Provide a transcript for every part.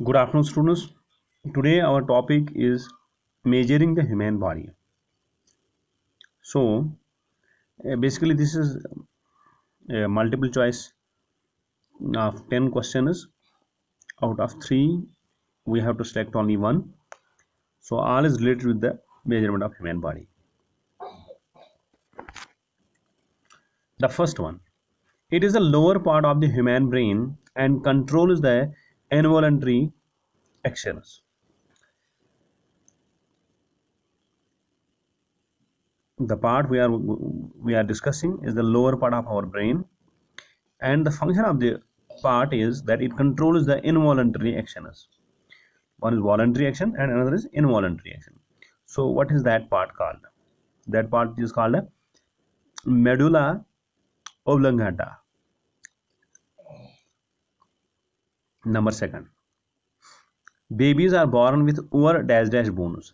Good afternoon, students. Today, our topic is measuring the human body. So, basically, this is a multiple choice of 10 questions. Out of 3, we have to select only one. So, all is related with the measurement of human body. The first one, it is the lower part of the human brain and controls the involuntary actions. The part we are discussing is the lower part of our brain, and the function of the part is that it controls the involuntary actions. One is voluntary action and another is involuntary action. So what is that part called? That part is called a medulla oblongata. Number second, babies are born with over dash dash bones.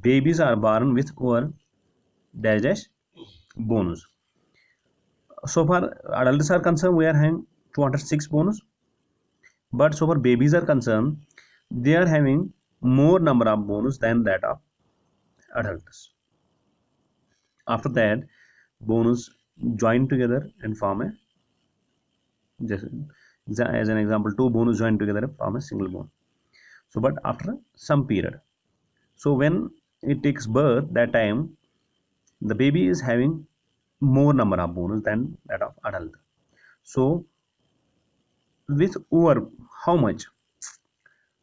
Babies are born with over dash dash bones. So far adults are concerned, we are having 206 bones, but so far babies are concerned, they are having more number of bones than that of adults. After that, bones join together and form a, just as an example, two bones join together and form a single bone. So but after some period, so when it takes birth, that time the baby is having more number of bones than that of adult. So with over how much?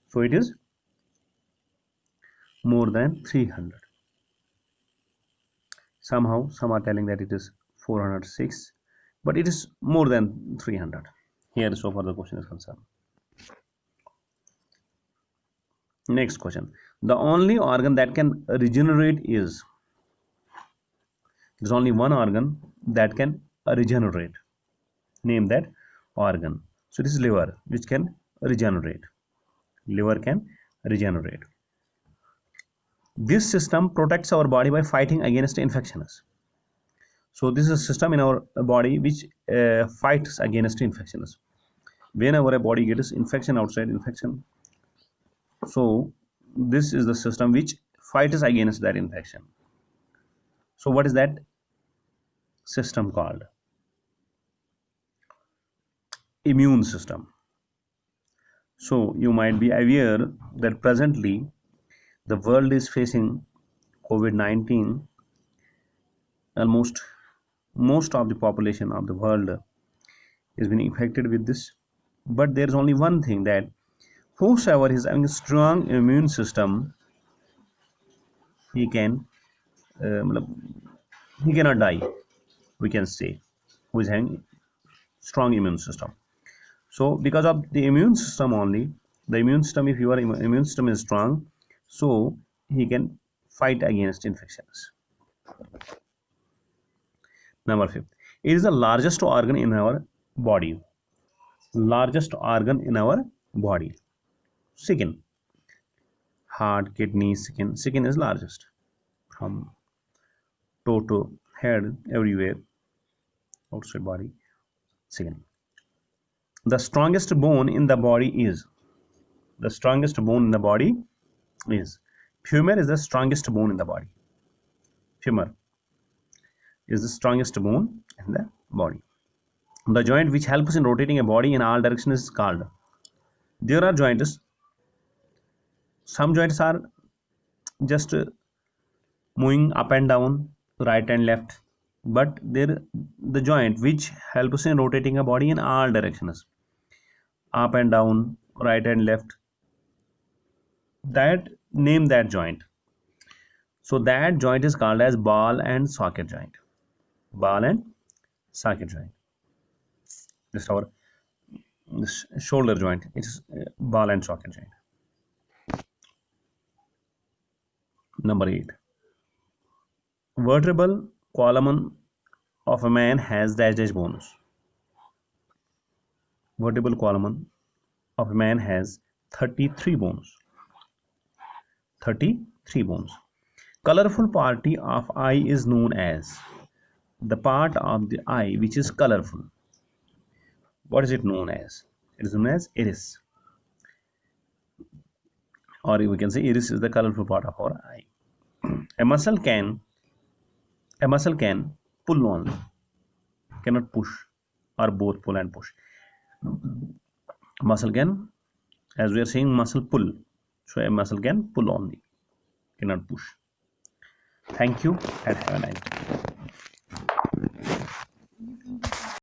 So it is more than 300. Somehow some are telling that it is 406, but it is more than 300 here so far the question is concerned. Next question, the only organ that can regenerate is, there's only one organ that can regenerate, name that organ. So it is liver which can regenerate. Liver can regenerate. This system protects our body by fighting against infections. So this is a system in our body which fights against infections. Whenever a body gets infection, outside infection, so this is the system which fights against that infection. So what is that system called? Immune system. So you might be aware that presently the world is facing COVID-19. Almost most of the population of the world is being affected with this. But there is only one thing, that whosoever is having a strong immune system, he can uh, he cannot die. We can say, who is having strong immune system. So because of the immune system only, the immune system, if your immune system is strong, so he can fight against infections. Number 5, it is the largest organ in our body. Largest organ in our body, skin. Heart, kidney, skin is largest, from toe to head, everywhere outside body, skin. The strongest bone in the body is, the strongest bone in the body is, femur is the strongest bone in the body. Femur is the strongest bone in the body. The joint which helps in rotating a body in all directions is called, there are joints, some joints are just moving up and down, right and left, but there the joint which helps in rotating a body in all directions, up and down, right and left, that name that joint. So that joint is called as ball and socket joint. Ball and socket joint. Just our shoulder joint, it's ball and socket joint. Number 8, vertebral column of a man has dash dash bones. Vertebral column of a man has 33 bones. 33 bones. Colorful party of eye is known as, the part of the eye which is colorful, what is it known as? It is known as iris. or we can say iris is the colorful part of our eye. a muscle can pull only, cannot push, or both pull and push. Muscle can, as we are saying, muscle pull, so a muscle can pull only, cannot push. Thank you and have a nice day.